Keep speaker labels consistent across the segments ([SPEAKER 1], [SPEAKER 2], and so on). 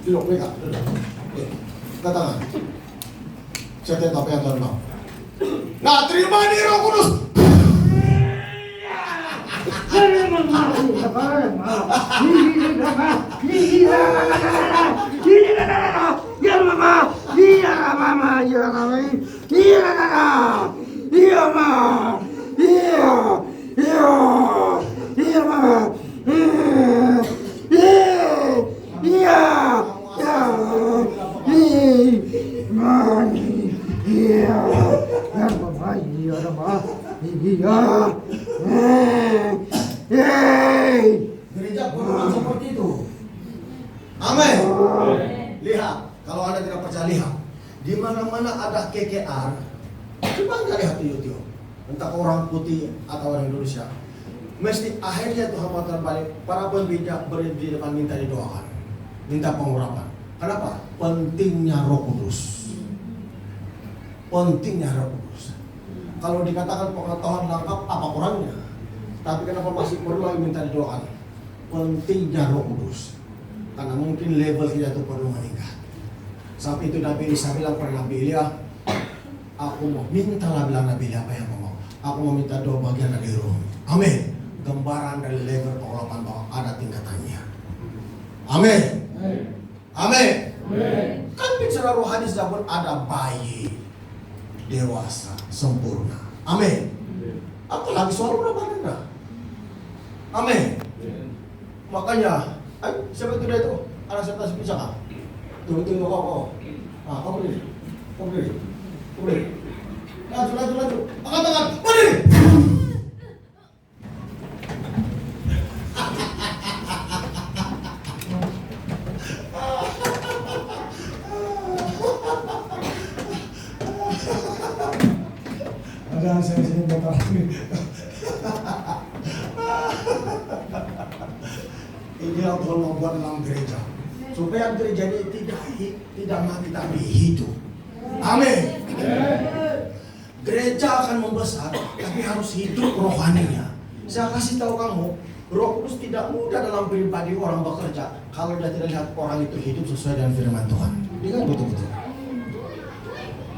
[SPEAKER 1] Duduk mereka, duduk. Katakan. Saya tahu apa yang Tuhan mau. Nah, terima nih Roh Kudus. Gereja penuh seperti itu. Amin. Lihat, kalau Anda tidak percaya, lihat. Di mana-mana ada KKR, coba nggak lihat di YouTube. Entah orang putih atau orang Indonesia. Mesti akhirnya Tuhan mau terbalik. Para pembijak berdiri di depan minta didoakan, minta pengurapan. Kenapa? Pentingnya Roh Kudus. Pentingnya Roh Kudus. Kalau dikatakan pengetahuan lengkap, apa kurangnya? Tapi kenapa masih perlu lagi minta didoakan? Pentingnya Roh Kudus. Karena mungkin level kita itu perlu meningkat. Sampai itu Nabi Isa bilang pada Nabi Elia, aku mau mintalah, bilang Nabi Elia apa yang mau. Aku mau minta doa bagian dari roh. Amin. Gambaran dari level pengurapan bahwa ada tingkatannya. Amin. Amin. Kan bicara rohani pun ada bayi, dewasa, sempurna. Amin. Apalagi soal urapan Anda. Amin. Makanya, siapa itu dia itu? Anak setan bisa kan? Tunggu kau. Kau berdiri. Laju. Angkat tangan, berdiri. Ada saya sini bakal ini yang Tuhan mau buat dalam gereja, supaya gereja ini tidak mati tapi hidup. Amin. Gereja akan membesar, tapi harus hidup rohaninya. Saya kasih tahu kamu, Roh Kudus tidak mudah dalam pribadi orang bekerja kalau dia tidak lihat orang itu hidup sesuai dengan firman Tuhan. Ingat betul-betul.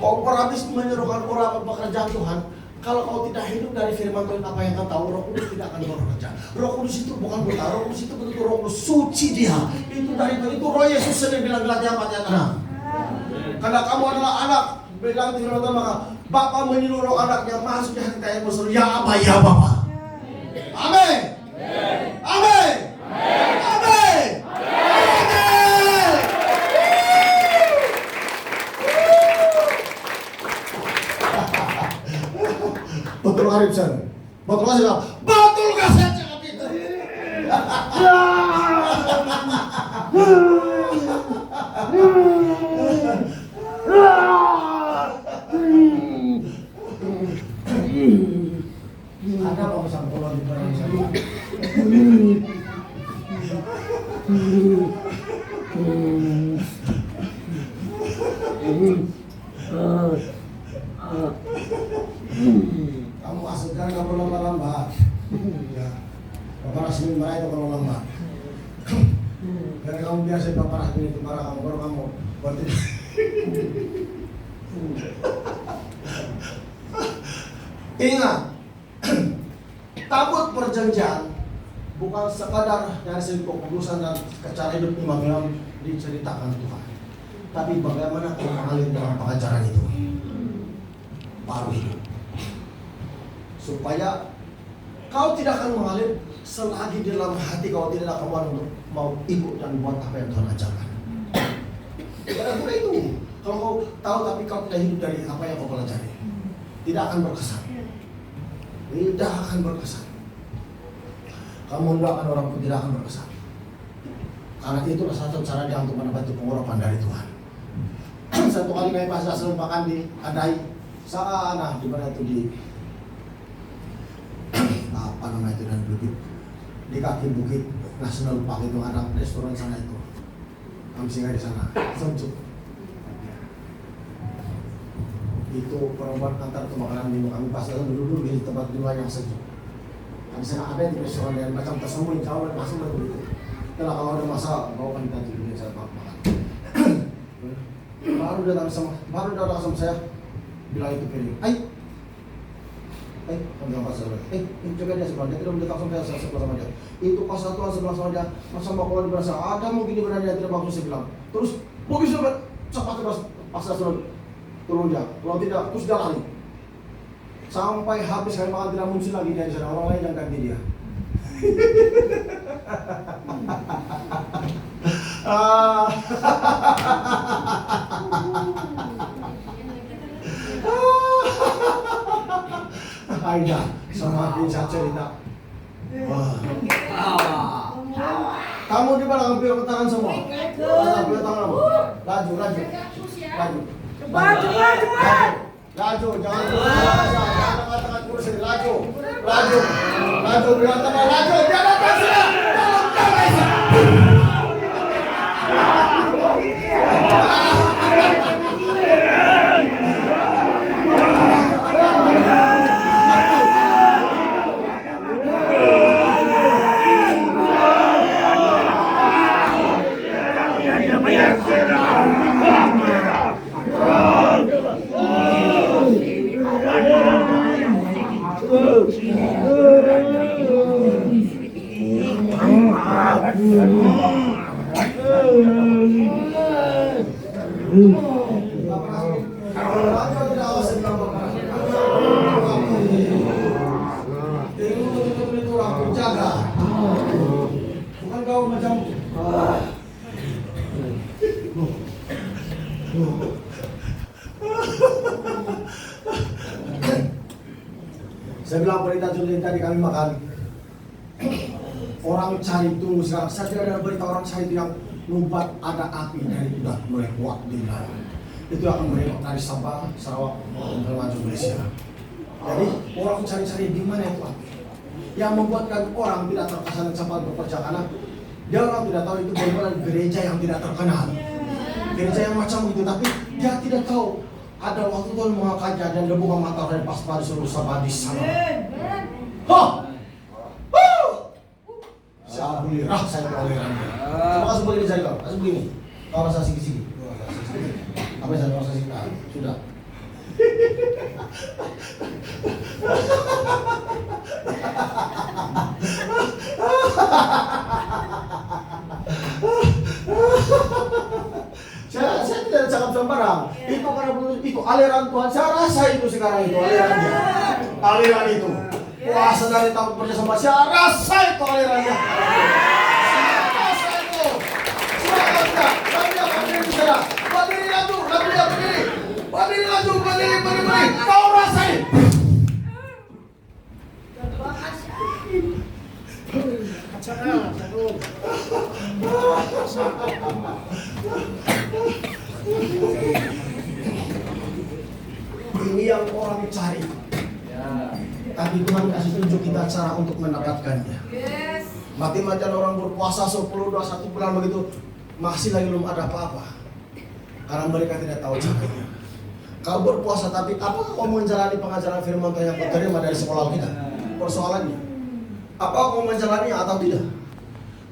[SPEAKER 1] Kau habis menyerukan orang pekerjaan Tuhan, kalau kau tidak hidup dari firman Tuhan, apa yang kau tahu, Roh Kudus tidak akan bekerja. Roh Kudus itu bukan buta, Roh Kudus itu betul Roh Kudus, suci dia. Itu dari itu Roh Yesus sendiri bilang Galatia 4 ayat 6. Karena kamu adalah anak, bilang firman Tuhan, maka Bapa menyuruh anaknya masuk di hati kaya berseru, ya Aba, ya Bapa. Amin. Amin. Amin. Betul Arifsan. Betul gak sih? Betul gak saya cakap itu? Ada apa pesan tolong di barang saya? Kamu aslikan gak perlu lambat. Ya, Bapak Rasmin marah itu kalau lambat. Karena kamu biasa Bapak Rasmin itu marah kamu, baru kamu berarti. Ingat, tabut perjanjian bukan sekadar dari segi keputusan dan cara hidup imam yang diceritakan Tuhan, tapi bagaimana kau mengalir dalam pengajaran itu baru hidup, supaya kau tidak akan mengalir selagi di dalam hati kau tidak ada kemauan untuk mau ikut dan buat apa yang Tuhan ajarkan. Karena itu, kalau kau tahu tapi kau tidak hidup dari apa yang kau pelajari, tidak akan berkesan. Tidak akan berkesan. Kamu mendoakan orang pun tidak akan berkesan. Karena itulah satu cara dia untuk mendapati pengurapan dari Tuhan. Satu kali kami pas asal makan di Adai sana di mana itu di apa namanya itu dan bukit di kaki bukit National Park itu ada restoran sana itu. Kami singgah di sana. Sejuk. Itu perempuan antar tuh makanan minum kami pas duduk di tempat dua yang sejuk. Misalnya ada di restoran yang macam tersembunyi jauh dan masuk dan begitu. Itulah kalau ada masalah bawa kita di saya makan. baru datang sama saya bilang itu pilih. Kamu pasal. Coba dia sebelah. Dia tidak mendekat sampai saya sebelah sama dia. Itu pasal Tuhan sebelah sama dia. Masa mau keluar di bahasa ada mungkin di mana dia tidak bagus saya bilang. Terus mungkin cepat pasal turun dia. Kalau tidak terus dia lari. Sampai habis kali makan tidak muncul lagi dia di sana. Orang lain yang ganti dia. Aida, semakin saya cerita. Wah. Kamu di mana ambil tangan semua? Ambil tangan. Laju. Laju, jangan katakan kurus ini. Laju. Biar tangan laju. Biar datang sudah. Bukan kau macam saya bilang berita tadi kami makan. Orang cari tunggu sekarang. Saya tidak ada berita orang cari itu yang numpat ada api dari udah mulai kuat di dalam. Itu akan menengok dari Sabah, Sarawak, dan maju Malaysia. Jadi orang cari-cari di mana itu api. Yang membuatkan orang tidak terkesan cepat bekerja karena dia orang tidak tahu itu bagaimana gereja yang tidak terkenal. Gereja yang macam itu, tapi dia tidak tahu ada waktu Tuhan mengangkatnya dan dia buka mata dan pas pada suruh Sabah di sana. Saya bulirah saya tolerannya. Coba kasih begini saya kau, kasih begini. Kau rasa sikit-sikit. Apa saya rasa sikit? Sudah. Saya tidak cakap sembarang. Itu karena itu aliran Tuhan. Saya rasa itu sekarang itu alirannya. Aliran itu. Puasa dari takut bersama. Saya rasa itu alirannya. Saya rasa itu. Silakan kita. Berdiri di sana. Berdiri laju. Berdiri laju. Berdiri. Kau rasain. Ini yang orang cari. Tapi Tuhan kasih tunjuk kita cara untuk mendapatkannya. Mati-matian orang berpuasa 10-21 bulan begitu masih lagi belum ada apa-apa. Karena mereka tidak tahu caranya. Kau berpuasa tapi apakah kau menjalani pengajaran firman Tuhan yang kau terima dari sekolah kita? Persoalannya, apakah kau menjalaninya atau tidak?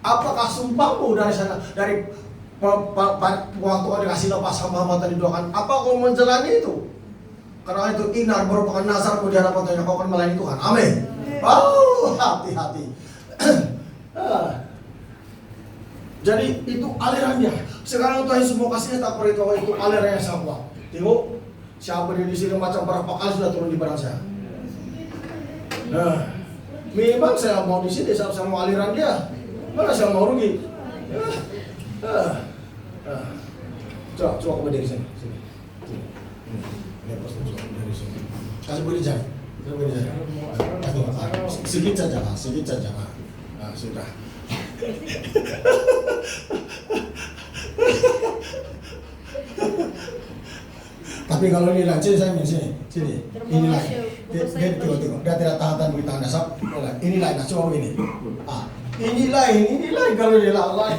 [SPEAKER 1] Apakah sumpahmu dari sana dari waktu kau dikasih lepas hamba-hamba tadi doakan? Apakah kau menjalani itu? Karena itu inar merupakan nazarmu di hadapan Tuhan yang kau akan melayani Tuhan. Amin. Oh, hati-hati. Jadi itu alirannya. Sekarang Tuhan Yesus mau kasihnya tak perlu itu aliran yang sangat kuat. Tengok siapa di sini macam berapa kali sudah turun di barang saya. Nah, memang saya mau di sini, saya mau aliran dia. Mana saya mau rugi? Coba berdiri sini. Kasih beri jari. Sedikit saja. Nah, sudah. Tapi kalau ini lancir saya sini. Inilah. Dia tengok. Dia tidak tahan begitu Anda sap. Inilah. Nah, coba begini. Inilah kalau dia lawan.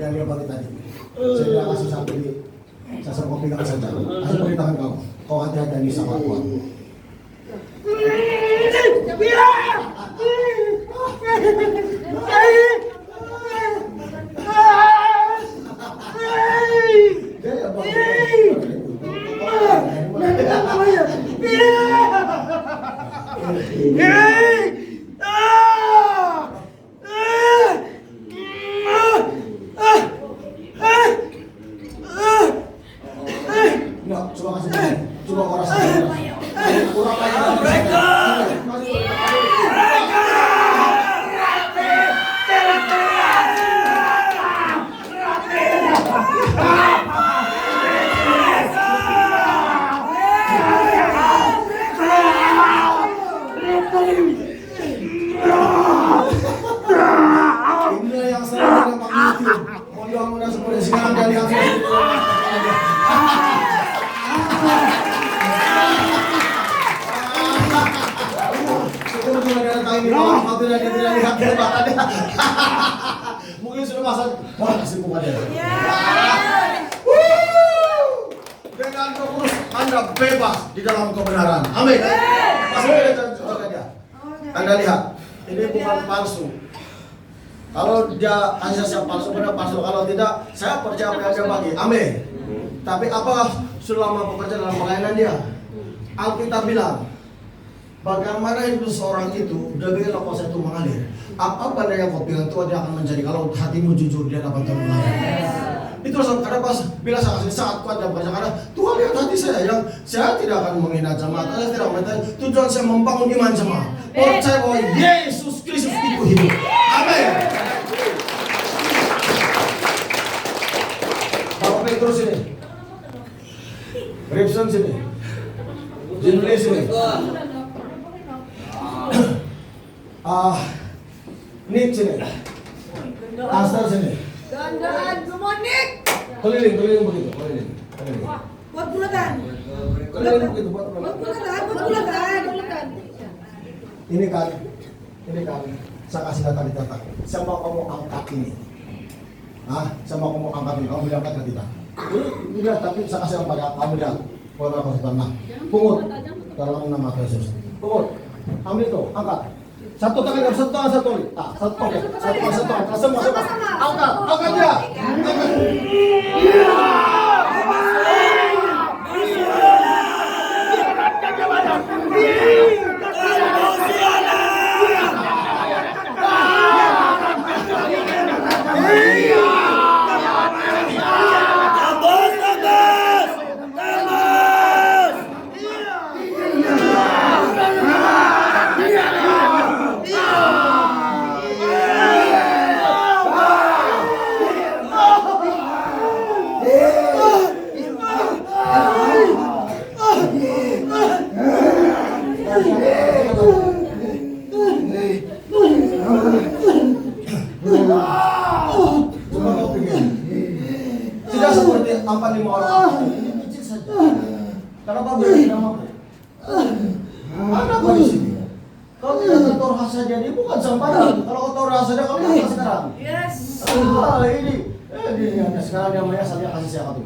[SPEAKER 1] yang dia bagi tadi. Saya tidak kasih sampai di saya kau pegang saja. Kasih perintahkan kau. Kau hati-hati di sama kuat. Coba kasih, coba kau rasakan. Kurang mereka. Inilah yang selalu nampak YouTube. Mudah-mudahan seperti sekarang dari yang dia tidak lihat kehebatannya. Mungkin sudah masuk. Wah, kesimpulan dia. Dengan fokus Anda bebas di dalam kebenaran. Amin. Masuk ke dia. Anda lihat, ini bukan palsu. Kalau dia hanya siap palsu, benar palsu. Kalau tidak, saya percaya apa yang dia bagi. Amin. Tapi apakah selama bekerja dalam pelayanan dia? Alkitab bilang, bagaimana hidup seorang itu, demikianlah kuasa itu mengalir. Apa pada yang kau pegang Tuhan dia akan menjadi. Kalau hatimu jujur dia dapat mengalir. Itu karena pas bila saya kasih saat kuat dan banyak karena Tuhan lihat hati saya yang saya tidak akan menghina jemaat, saya tidak menghina. Tujuan saya membangun iman jemaat. Percaya bahwa Yesus Kristus itu hidup. Amin. Bapak Petrus sini, Ribson sini, Jinli sini. Nick sini, Astar sini.
[SPEAKER 2] Dandan, Monik.
[SPEAKER 1] Keliling begitu, keliling.
[SPEAKER 2] Buat bulatan.
[SPEAKER 1] Keliling begitu, buat
[SPEAKER 2] bulatan.
[SPEAKER 1] Ini kan, saya kasih data di data. Saya mau kamu angkat ini. Saya mau kamu angkat ini, kamu angkat ke kita. Ini tapi saya kasih pada kamu lihat. Kalau aku tenang, pungut dalam nama Yesus. Pungut, ambil itu, angkat. Satu tangan, satu tangan, satu tangan, semua. Angkat dia. Tidak seperti 4-5 orang ini kecil saja. Kenapa berarti namaku? Ada apa di sini? Kalau tidak tahu rasa jadi bukan sembarang. Kalau kau tahu rasa dia kalau tidak sekarang.
[SPEAKER 2] Yes.
[SPEAKER 1] Ini sekarang yang banyak saya kasih siapa tuh?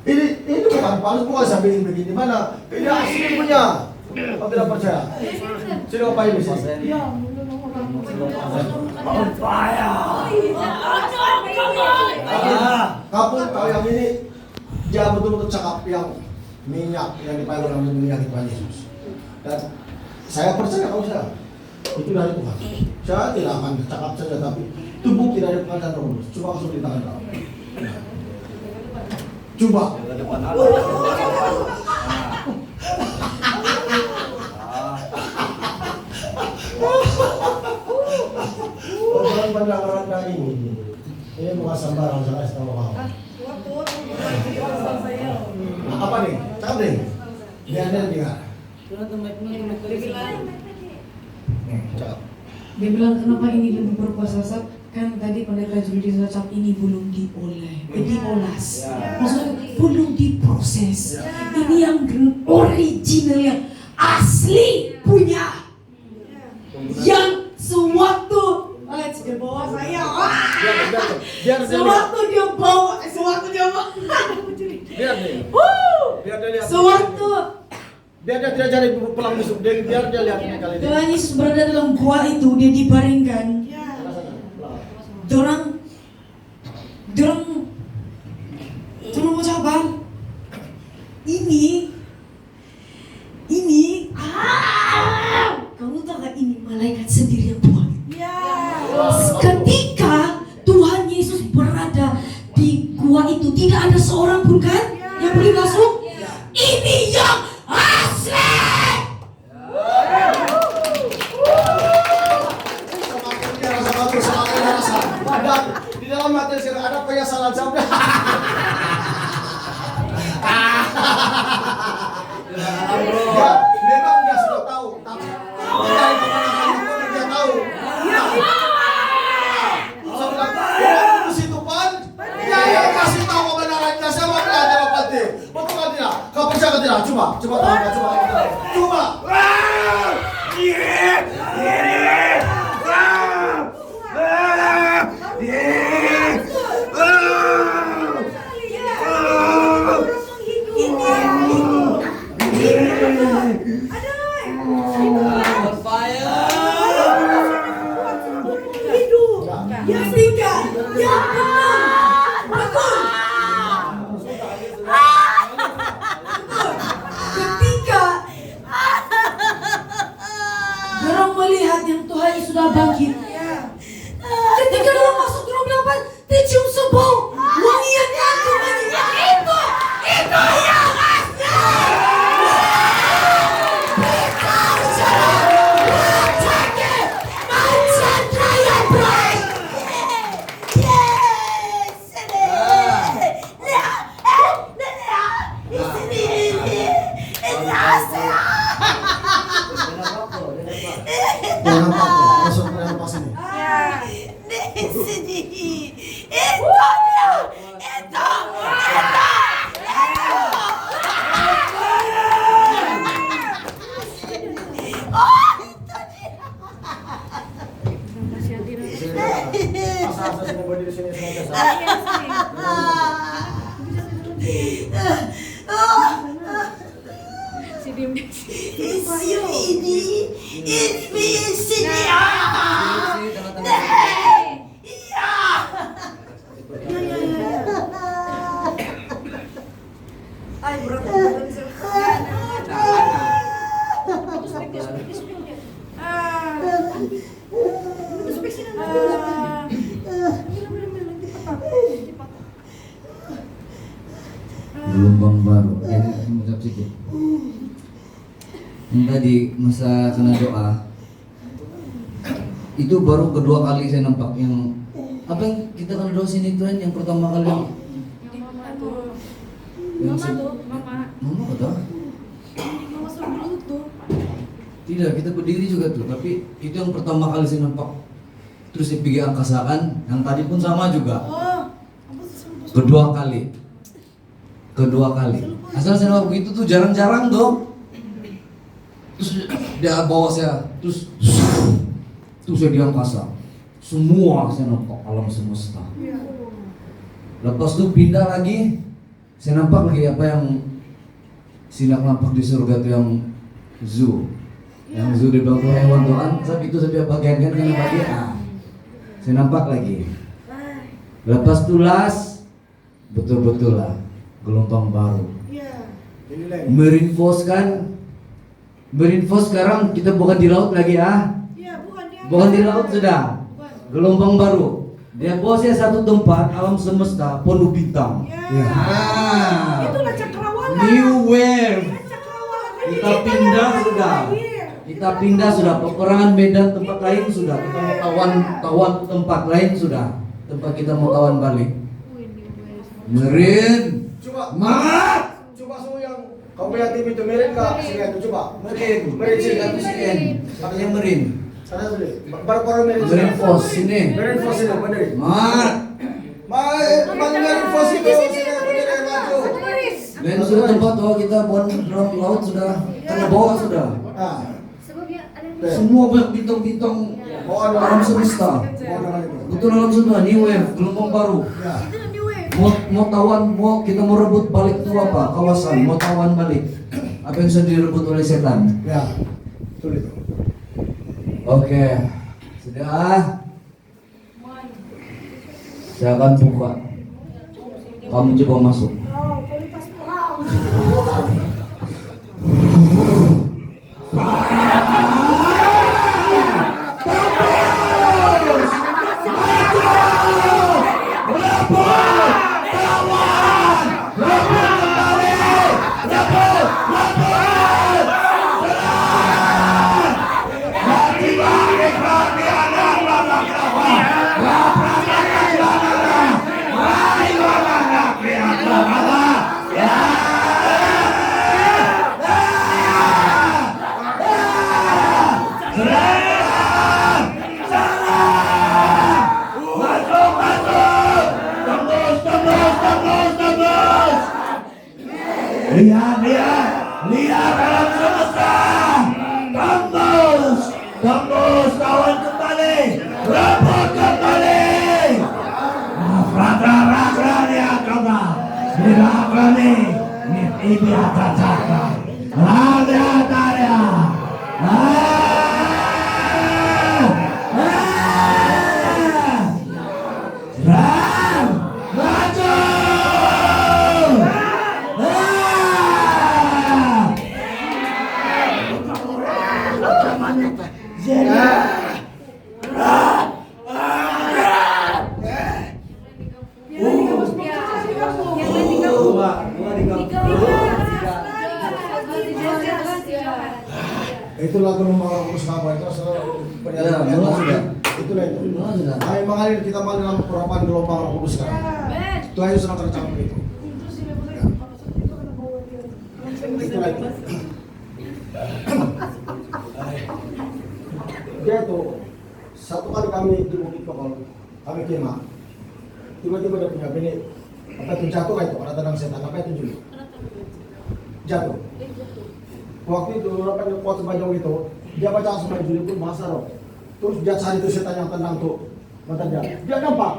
[SPEAKER 1] Ini bukan palsu, bukan sampai begini mana? Ini asli punya. Kau tidak percaya? Sini kau pakai di sini. Kamu tahu yang ini dia betul-betul cakap yang minyak yang dipakai oleh minyak Tuhan Yesus. Dan saya percaya kalau saya itu dari Tuhan. Saya tidak akan cakap saja tapi itu bukti dari pengajaran Roh Kudus. Coba kasih di tangan kau. Coba. Orang pandang-pandang ini bukan sembarang saya kasih tahu kau. Apa nih? Cakap deh. Dia dengar.
[SPEAKER 3] Dia bilang kenapa ini lebih berkuasa,
[SPEAKER 2] Kan tadi pendeta Juli ucap ini belum diolas.
[SPEAKER 3] Ya.
[SPEAKER 2] Maksudnya belum diproses.
[SPEAKER 3] Ya.
[SPEAKER 2] Ini yang original, yang asli punya. Yang sewaktu dia bawa saya.
[SPEAKER 3] Biar
[SPEAKER 2] Sewaktu dia bawa.
[SPEAKER 3] Biar dia lihat.
[SPEAKER 2] Sewaktu
[SPEAKER 3] Biar dia tidak jadi pulang besok. Biar dia lihat ini kali ini.
[SPEAKER 2] Tuhan Yesus berada dalam gua itu, dia dibaringkan. Dorang mau coba. Ini, kamu tahu gak ini malaikat sendiri yang buat. Ketika Tuhan Yesus berada di gua itu, tidak ada seorang pun kan yang boleh masuk. Ini yang asli.
[SPEAKER 3] Dan di dalam hati saya ada penyesalan sampai. Ya, memang dia sudah tahu, tapi dari kemenangan pun dia tahu. Saya bilang, di situ pan, dia yang kasih tahu kebenarannya. Saya mau belajar apa dia? Betul kan tidak? Kau percaya tidak? Coba.
[SPEAKER 2] Yang tiga, yang enam, betul. Ketika dorang melihat yang Tuhan Yesus sudah bangkit, ketika dorang masuk dorang bilang apa? Tercium sebau wangian yang itu yang asli.
[SPEAKER 1] Jangan apa, masuk ke dalam pas ini. Asal semua berdiri sini semua.
[SPEAKER 4] Gelombang baru. Mengucap sedikit. Yang tadi masa kena doa itu baru kedua kali saya nampak yang apa yang kita kena doa sini Tuhan yang pertama kali yang mama kata tidak kita berdiri juga tuh tapi itu yang pertama kali saya nampak terus saya pergi angkasaan yang tadi pun sama juga kedua kali asal saya nampak begitu tuh jarang-jarang dong terus dia bawa saya terus saya di angkasa semua saya nampak alam semesta lepas itu pindah lagi saya nampak lagi apa yang sinak nampak di surga itu yang zoo di belakang hewan Tuhan saat itu saya bagian kan yang bagian saya nampak lagi lepas itu betul-betul lah gelombang baru Merinfo sekarang kita bukan di laut lagi bukan di laut sudah gelombang baru dia bawa saya satu tempat alam semesta penuh bintang
[SPEAKER 2] Itulah cakrawala.
[SPEAKER 4] new wave kita pindah sudah peperangan Medan tempat lain sudah kita mau tawan tempat lain sudah tempat kita mau tawan balik Merin
[SPEAKER 3] Coba semua yang kau punya tim itu Merin kah? Sini itu coba.
[SPEAKER 4] Merin sini katanya Merin
[SPEAKER 1] Sana dulu. Baru merinfos.
[SPEAKER 4] Merinfos sini.
[SPEAKER 1] Merinfos ini, bener.
[SPEAKER 4] Mat.
[SPEAKER 1] Merinfos itu sini bener maju.
[SPEAKER 4] Dan sudah tempat bahwa kita buat dalam laut sudah tengah bawah sudah.
[SPEAKER 1] Ah,
[SPEAKER 4] Semua banyak bintang-bintang alam semesta. Betul alam semesta, new wave, gelombang baru.
[SPEAKER 1] ya.
[SPEAKER 4] Mau tawan, kita mau rebut balik itu apa? Kawasan, mau tawan balik. Apa yang sudah direbut oleh setan?
[SPEAKER 1] Ya, betul itu.
[SPEAKER 4] Oke, sudah. Saya akan buka. Kamu coba masuk.
[SPEAKER 3] Lihat alam semesta. Tembus kawan kembali. Rebut kembali. Raka dia kata. Dilakukan ini akan cakap. Ada.
[SPEAKER 1] Itulah gelombang arus kapal itu
[SPEAKER 4] Ya, mulai sudah.
[SPEAKER 1] Itulah itu.
[SPEAKER 4] Mulai sudah.
[SPEAKER 1] Kami mengalir kita mengalir dalam perapan gelombang arus sekarang. Tuhan Yesus sedang tercampur itu. Itulah itu. Dia tuh satu kali kami di Bukit Kokol, kami kemah. Tiba-tiba dia punya bini apa itu jatuh itu ada tendang setan apa itu Juli? Jatuh. Waktu itu apa yang kuat sepanjang itu dia baca sama Juli pun bahasa roh. Terus dia cari itu setan yang tendang tuh mata dia nampak.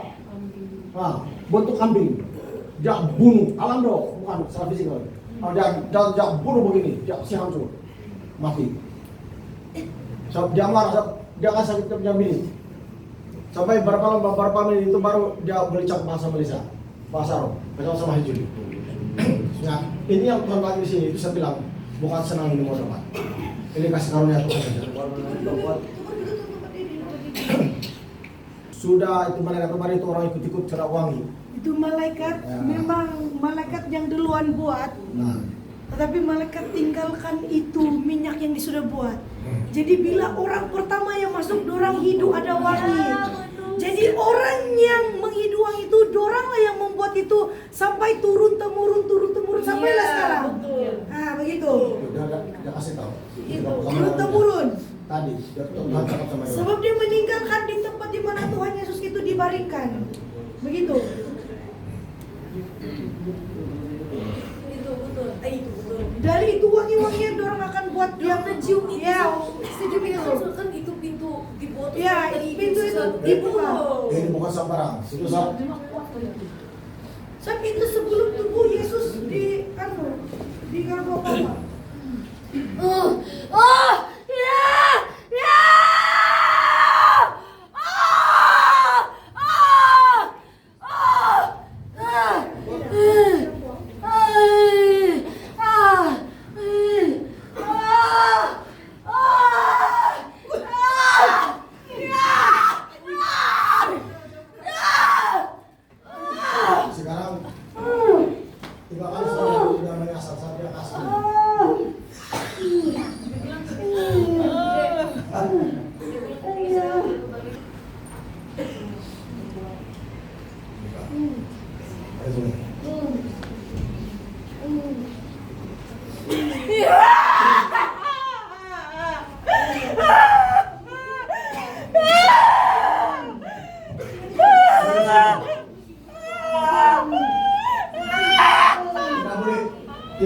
[SPEAKER 1] Nah, bentuk kambing. Dia bunuh alam roh bukan secara fisik loh. Nah, dia bunuh begini, dia si hancur mati. So, dia marah, dia kasih kita punya bini. Sampai berapa menit itu baru dia bercakap bahasa Malaysia, bahasa roh, bersama sama Juli. Nah, ini yang Tuhan bagi di sini itu saya bilang bukan senang ini mau dapat. Ini kasih karunia Tuhan saja. Sudah itu malaikat kemarin itu orang ikut-ikut cerak wangi.
[SPEAKER 2] Itu malaikat,
[SPEAKER 1] Ya.
[SPEAKER 2] memang malaikat yang duluan buat.
[SPEAKER 1] Nah,
[SPEAKER 2] Tetapi malaikat tinggalkan itu minyak yang dia sudah buat. Jadi bila orang pertama yang masuk, dorang hidup ada wangi. Jadi orang yang menghidup wangi itu, doranglah yang membuat itu sampai turun temurun sampailah sekarang. Ah begitu.
[SPEAKER 1] dia kasih tahu.
[SPEAKER 2] Turun temurun.
[SPEAKER 1] Tadi dia Tuhan cakap sama dia.
[SPEAKER 2] Sebab dia meninggalkan di tempat di mana Tuhan Yesus itu dibaringkan. Begitu. Dari itu wangi-wangian dorang akan buat yang mencium itu. Ya, setuju itu.
[SPEAKER 5] Kan itu pintu dibuat.
[SPEAKER 2] Ya, pintu itu dibuka.
[SPEAKER 1] Ini bukan sembarang. Itu sah.
[SPEAKER 2] Sebab itu sebelum tubuh Yesus di Golgota.
[SPEAKER 1] Sekarang 3 kali sudah menyasar saya kasih.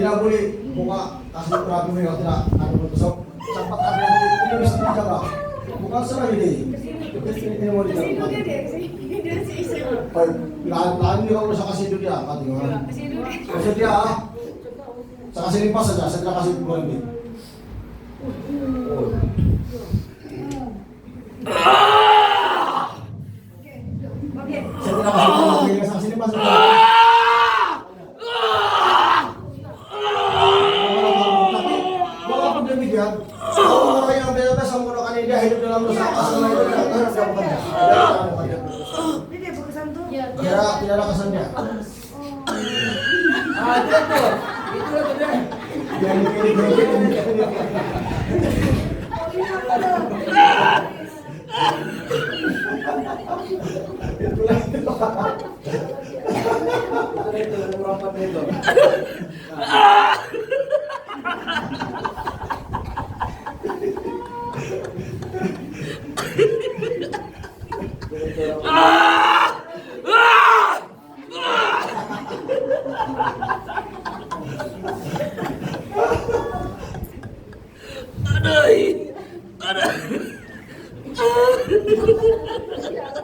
[SPEAKER 1] Tidak boleh buka kasih terapi mereka tidak ada bertusuk. Cepat ada ini bisa dijaga. Bukan serah ini. Ini mau dijaga. Baik, lain ini kalau saya kasih itu dia, apa tinggal? Kasih dia, saya kasih limpas saja, saya tidak kasih keluar ini. Saya tidak kasih keluar ini, saya kasih limpas saja. Walaupun demikian, orang yang bebas menggunakan dia hidup dalam dosa asal itu tidak bekerja. Tidak ada kesannya.
[SPEAKER 3] Ada tuh. Itu dia.
[SPEAKER 1] Yang
[SPEAKER 3] Itu berapa itu?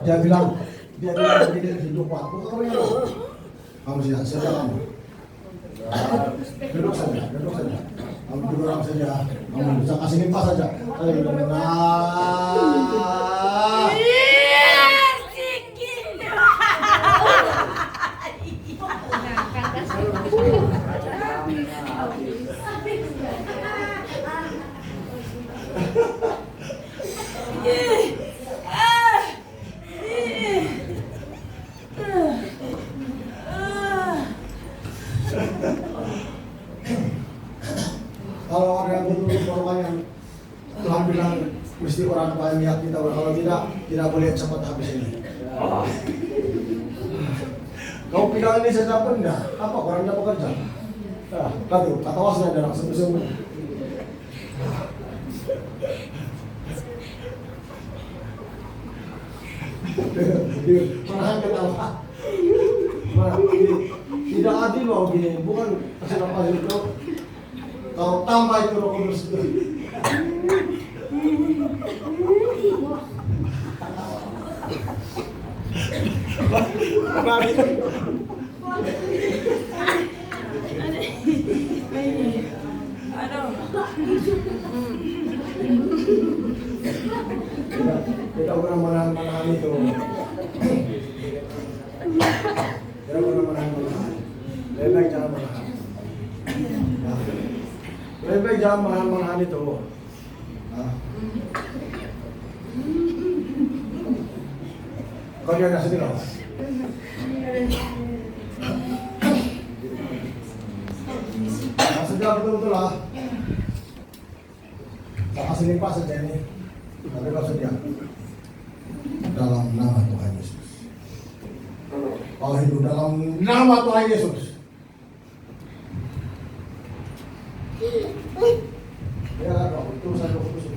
[SPEAKER 1] dia bilang begini hidup waktu kamu yang kamu siap kamu duduk saja kamu duduk orang saja kamu bisa kasih limpas saja saya bilang nah kalau ada yang betul-betul orang yang Tuhan bilang mesti orang tua niat kita, kalau tidak boleh cepat habis ini. Kau bilang ini saja pun enggak, apa orangnya bekerja? Lalu kata wasnya ada sungguh-sungguh. Pernah ketawa. Tidak adil loh gini, bukan kenapa itu. Kalau tambah itu Roh Kudus itu. Kita pernah menahan itu. Kita pernah menahan. Lebih baik jangan menahan. Lebih baik jangan menahan itu. Kau jangan sedih kau. Sudah betul-betul lah. Tak kasih limpas saja ini. Tapi kau sedia. Dalam nama Tuhan Yesus. Kau hidup dalam nama Tuhan Yesus. Ya, Roh, itu saya fokus.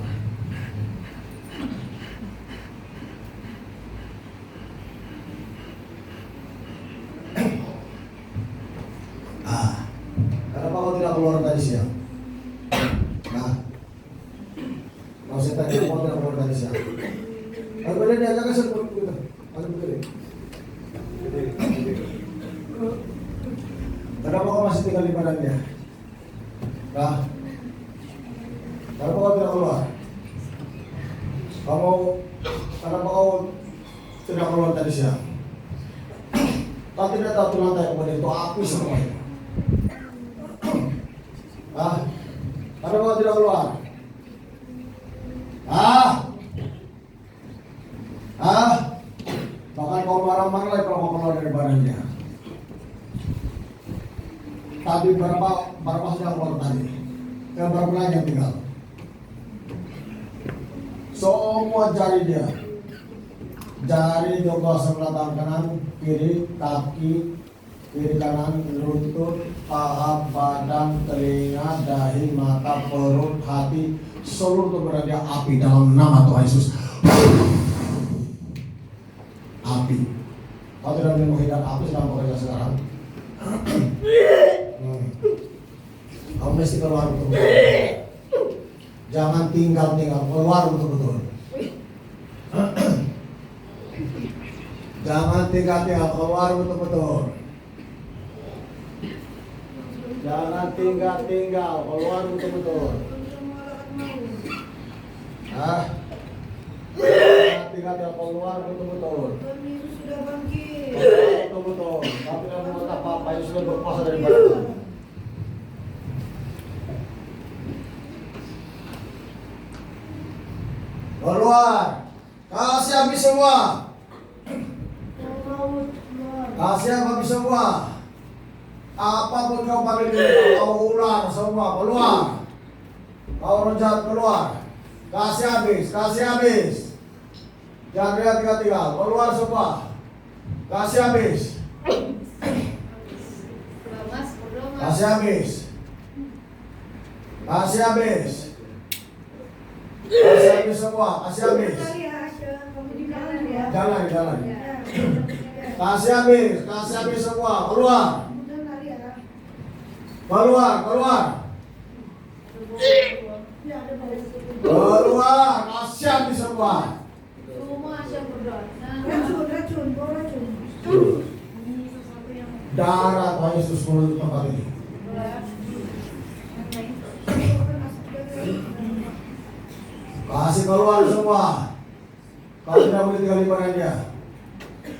[SPEAKER 1] Kenapa kau tidak keluar tadi siang? Mau saya tanya, kenapa kau tidak keluar tadi siang? Kalau boleh diajak ke sebut gitu. Kalau betul. Kenapa kau masih tinggal di badannya? Kenapa kau tidak keluar? Kenapa kau tidak keluar tadi siang? Kau tidak tahu tuh lantai kemudian itu api semua itu. Kenapa kau tidak keluar? Bahkan kau marah-marah lagi kalau kau keluar dari badannya. Tadi berapa sudah keluar tadi? Yang berapa lagi yang tinggal? Semua jari dia. Jari juga sebelah tangan kanan, kiri, kaki, kiri kanan, lutut, paha, badan, telinga, dahi, mata, perut, hati, seluruh tubuh dia api dalam nama Tuhan Yesus. Api. Kau tidak menghidap api sedang bekerja sekarang. Kamu mesti keluar betul-betul. Jangan tinggal-tinggal, keluar betul-betul. Jangan tinggal-tinggal, keluar betul-betul. Jangan tinggal-tinggal, keluar betul-betul. Jangan tinggal-tinggal, keluar betul-betul.
[SPEAKER 2] Tuhan Yesus sudah bangkit.
[SPEAKER 1] Betul-betul. Tapi kalau buat apa-apa, itu sudah berkuasa dari badan. Keluar. Kasih habis semua. Kasih habis semua. Apapun kau panggil diri, kau ular semua keluar. Kau orang jahat keluar. Kasih habis, kasih habis. Jangan tinggal-tinggal, keluar semua. Kasih habis. Kasih habis. Kasih habis. Kasih habis semua, kasih habis. Jalan. Kasih habis semua, keluar. Keluar. Keluar, kasih habis semua.
[SPEAKER 2] Racun, bawa racun.
[SPEAKER 1] Darah Tuhan Yesus menutup tempat ini. Kasih keluar semua. Kau tidak boleh tinggal di mana dia.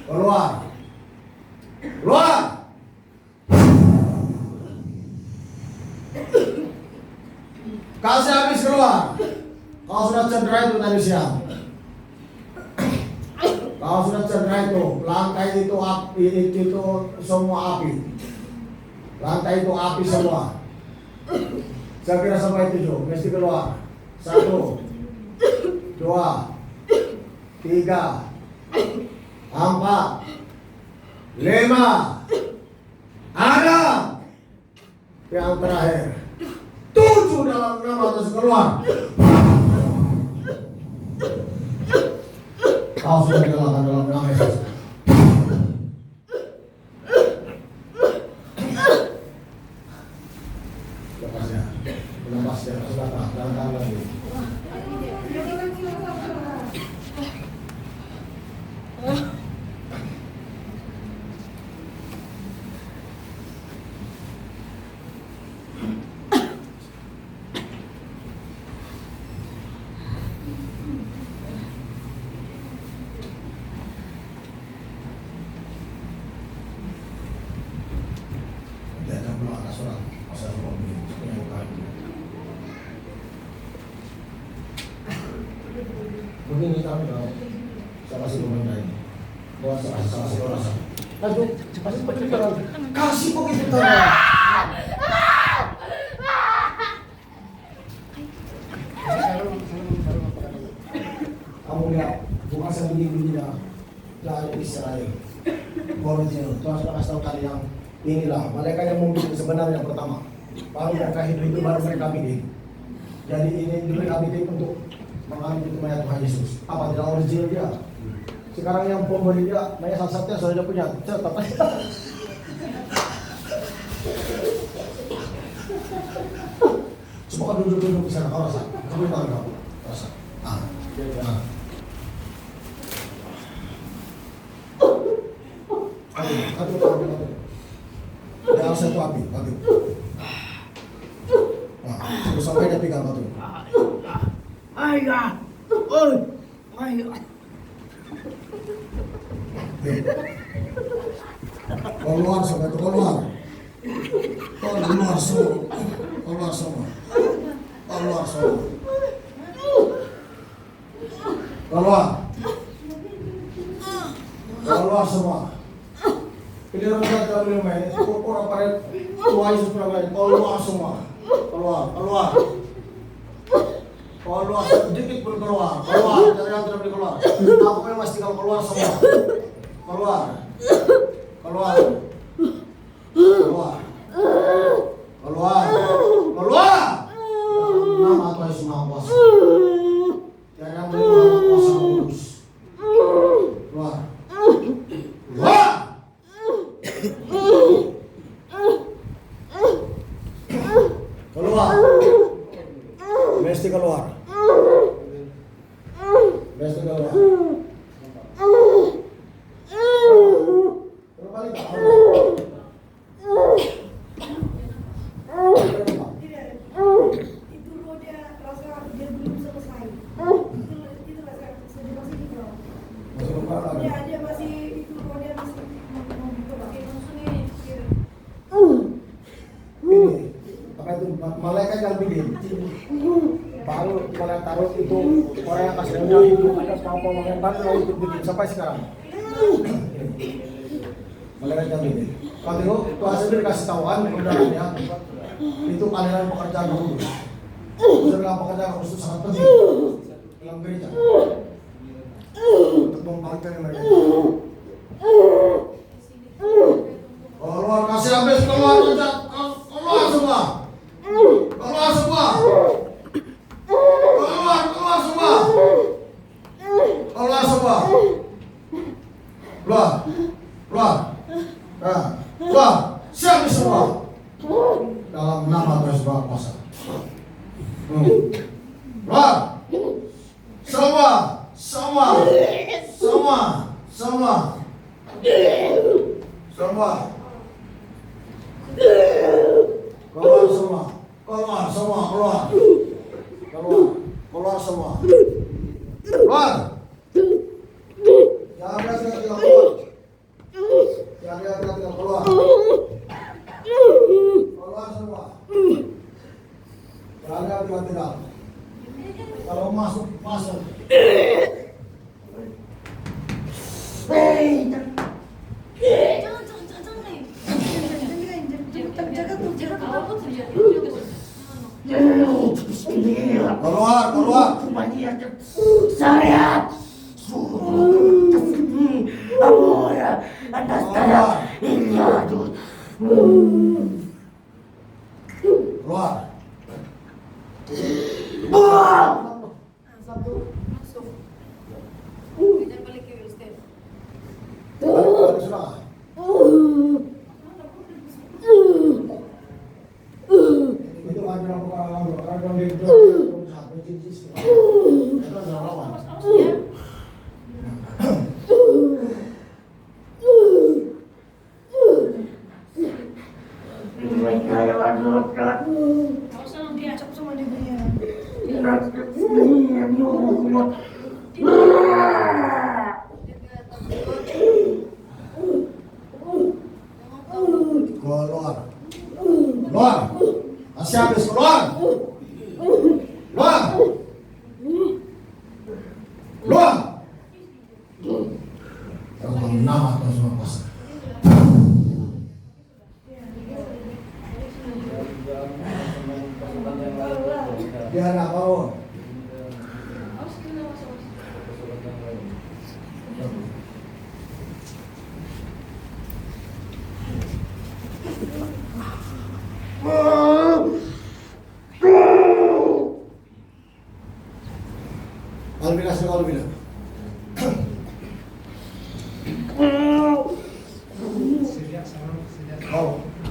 [SPEAKER 1] Keluar. Keluar. Kasih habis keluar. Kau sudah cedera itu tadi siang. Kau sudah cedera itu. Lantai itu api, itu semua api. Lantai itu api semua. Saya kira sampai 7, mesti keluar. 1, 2, 3, 4, 5. Ada yang terakhir. 7 dalam nama Yesus keluar. Kau sudah dikalahkan dalam nama Yesus. Lepas ya, silakan, jangan lagi. Jangan pulang atas orang, pasal mobil, yang kaki. Begini kami kalau saya kasih pemain ini, buat saya kasih orang. Lanjut, kasih pemain, kasih begitu tangan. Kamu lihat, bukan sebunyi-bunyi dah, jangan Israel. Original, Tuhan sudah kasih tahu kalian inilah mereka yang memiliki sebenarnya pertama. Baru mereka hidup itu baru mereka bikin. Jadi ini mereka bikin untuk mengambil itu mayat Tuhan Yesus. Apa tidak original dia? Sekarang yang pembeli dia mayat satu-satunya sudah dia punya. Cepat. Coba kau duduk di sana, kau rasa. Kamu tangan kau, rasa. Aduh. Jangan satu api, batu. Nah, sampai dia pegang batu.
[SPEAKER 2] Ayah.
[SPEAKER 1] Keluar sampai itu keluar. Keluar semua. Keluar semua. Keluar semua. Keluar. Keluar semua. Ini orang tidak boleh main. Orang pada Tuhan Yesus pernah main. Keluar semua. Keluar. Keluar sedikit pun keluar. Jangan tidak boleh keluar. Aku yang memastikan keluar semua. Keluar. Nama Tuhan Yesus Maha Kuasa. Jangan boleh keluar kuasa kudus. Keluar.
[SPEAKER 5] Itu roda rasa dia belum selesai. Itu rasa sedih masih di bawah.
[SPEAKER 1] Masih lupa lagi.
[SPEAKER 5] Ya, dia masih itu roda masih mau dicoba. Oke, langsung ini.
[SPEAKER 1] Ini apa itu malaikat yang bikin baru kalau taruh itu orang yang kasih modal itu ada apa mengentar lalu itu bikin sampai sekarang malaikat yang bikin kalau tengok Tuhan sendiri kasih tahuan undangannya itu aliran pekerjaan khusus dalam pekerjaan khusus sangat penting dalam gereja untuk membangkitkan mereka. Keluar kasih habis keluar kerja keluar semua keluar semua keluar semua keluar semua keluar siap semua dalam nama Tuhan Yesus kuasa keluar semua keluar semua keluar jangan biasa tinggal keluar jangan biasa tinggal keluar semua jangan biasa tinggal kalau masuk keluar
[SPEAKER 2] Saya Amora Anastara Iliadus
[SPEAKER 1] keluar
[SPEAKER 5] Satu, masuk. Kita balik ke Wilster.
[SPEAKER 1] balik sudah itu ada orang di itu adalah lawan
[SPEAKER 5] Cep sama dia punya.
[SPEAKER 1] keluar masih habis keluar dalam nama Tuhan Yesus kuasa dia nak bangun kalau bilang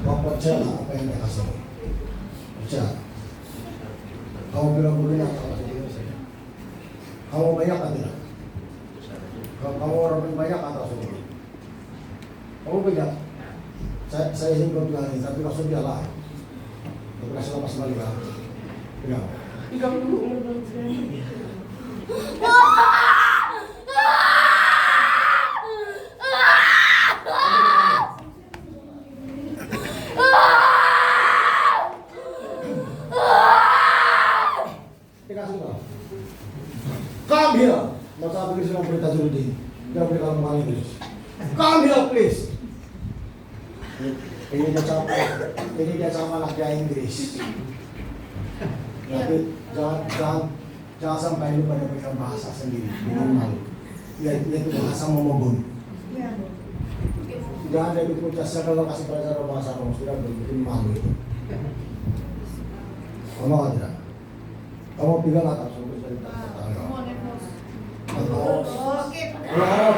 [SPEAKER 1] kau percaya apa yang dia kasih percaya kau bilang boleh kamu banyak kan tidak kamu orang banyak atau semua kamu banyak saya izin belum bilang ini tapi langsung dia lah berhasil lepas balik lah bilang Come here. Masa tulis ng berita Judi. Jangan berikan kembali Inggris. Come here please. Ini dia sama anak dia Inggris. Tapi jangan sampai lupa dia berikan bahasa sendiri. Dengan malu. Yaitu bahasa memobon. Jangan ada ikut jasa kalau kasih pelajaran bahasa kamu sudah bikin malu itu. Kamu tidak? Kamu pegang atas sampai dari kalau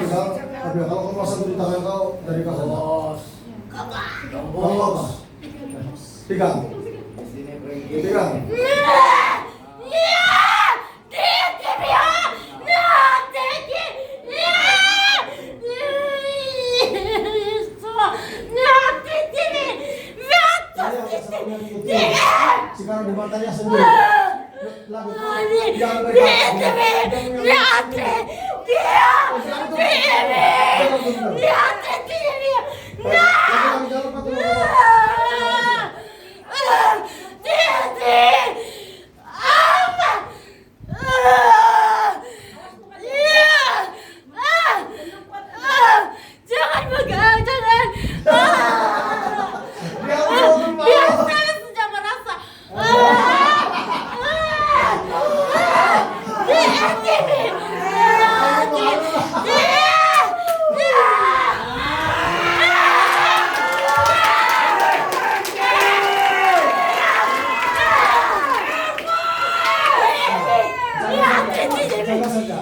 [SPEAKER 1] bilang, tapi kalau kamu masuk di tangan kau dari kau saja. Kamu pegang. Pegang. sekarang di matanya sendiri. Lagi. Jangan
[SPEAKER 2] Jangan pegang, jangan. Biar saya sudah merasa.
[SPEAKER 1] Jaga saja.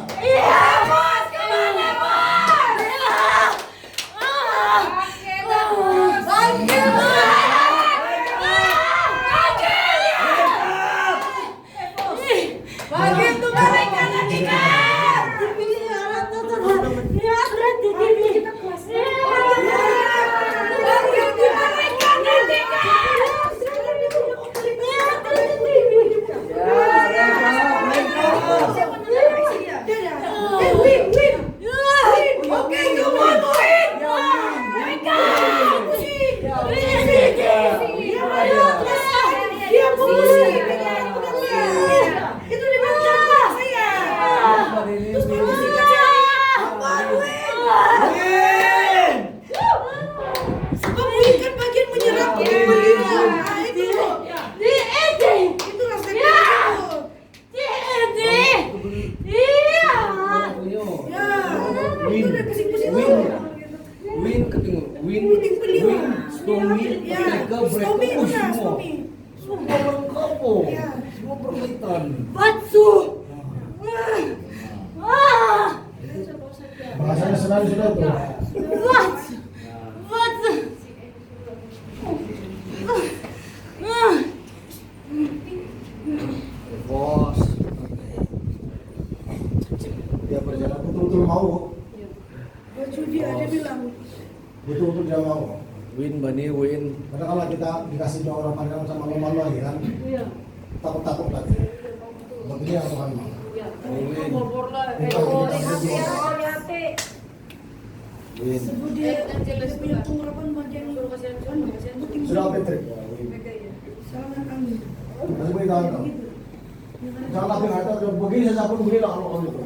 [SPEAKER 1] Bahasanya senang sudah tuh.
[SPEAKER 4] Bos.
[SPEAKER 1] Dia berjalan betul-betul mau.
[SPEAKER 5] Judi ada bilang.
[SPEAKER 1] Betul-betul dia mau.
[SPEAKER 4] Win Bani win.
[SPEAKER 1] Karena kalau kita dikasih dua orang pandangan sama malu-malu lagi kan, takut-takut lagi. Begini yang Tuhan mau.
[SPEAKER 4] Win.
[SPEAKER 5] Sebut dia punya pengurapan bagian
[SPEAKER 1] Sudah Patrick.
[SPEAKER 5] Salah kami.
[SPEAKER 1] Masih boleh tahu tak? Jangan tapi nggak tahu. Begini saja pun begini lah kalau kamu itu.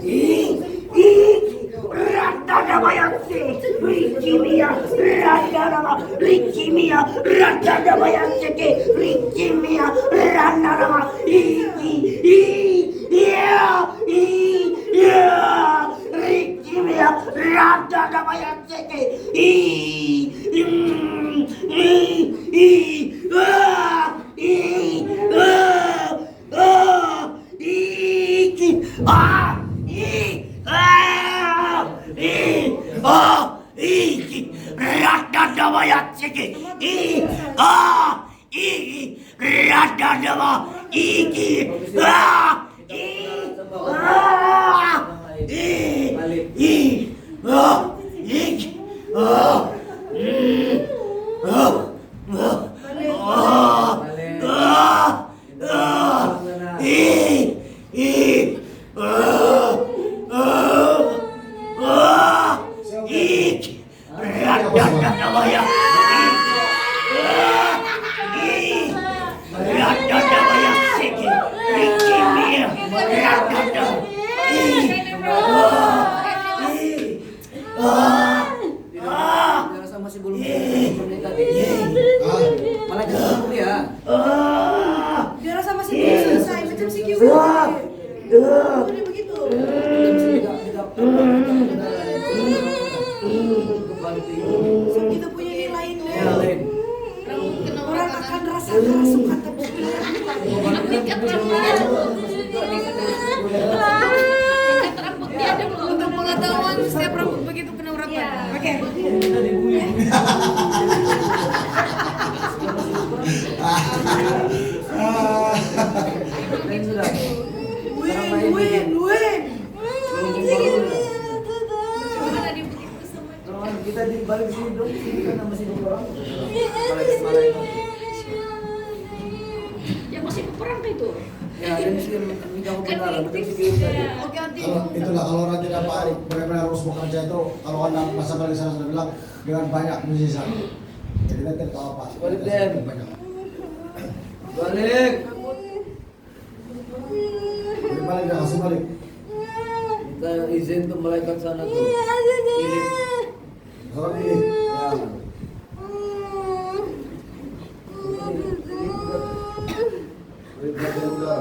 [SPEAKER 5] Dia rasa masih belum selesai macam si Kiwi. Jadi begitu. So, kita punya nilainya. Orang akan rasa kerasukan tapi untuk pengetahuan setiap rambut begitu penerapan. Oke. Win.
[SPEAKER 4] Kita di balik sini dong, sini kan masih dua orang.
[SPEAKER 2] Ya masih itu?
[SPEAKER 4] Ya, dan sih minta kebenaran,
[SPEAKER 2] Kan
[SPEAKER 4] betul
[SPEAKER 2] fiktif.
[SPEAKER 4] sih.
[SPEAKER 2] Oke, nanti.
[SPEAKER 1] Kalau itulah kalau nanti dapat benar-benar harus bekerja itu kalau anda masa balik sana sudah bilang dengan banyak musisi sana. Jadi nanti tahu apa?
[SPEAKER 4] Balik, Den.
[SPEAKER 1] Banyak.
[SPEAKER 4] Balik.
[SPEAKER 1] Jadi balik dah kasih balik.
[SPEAKER 4] Minta izin ke malaikat sana tuh. Ini.
[SPEAKER 1] Sekarang ini.
[SPEAKER 4] Ya. Beri berat udara.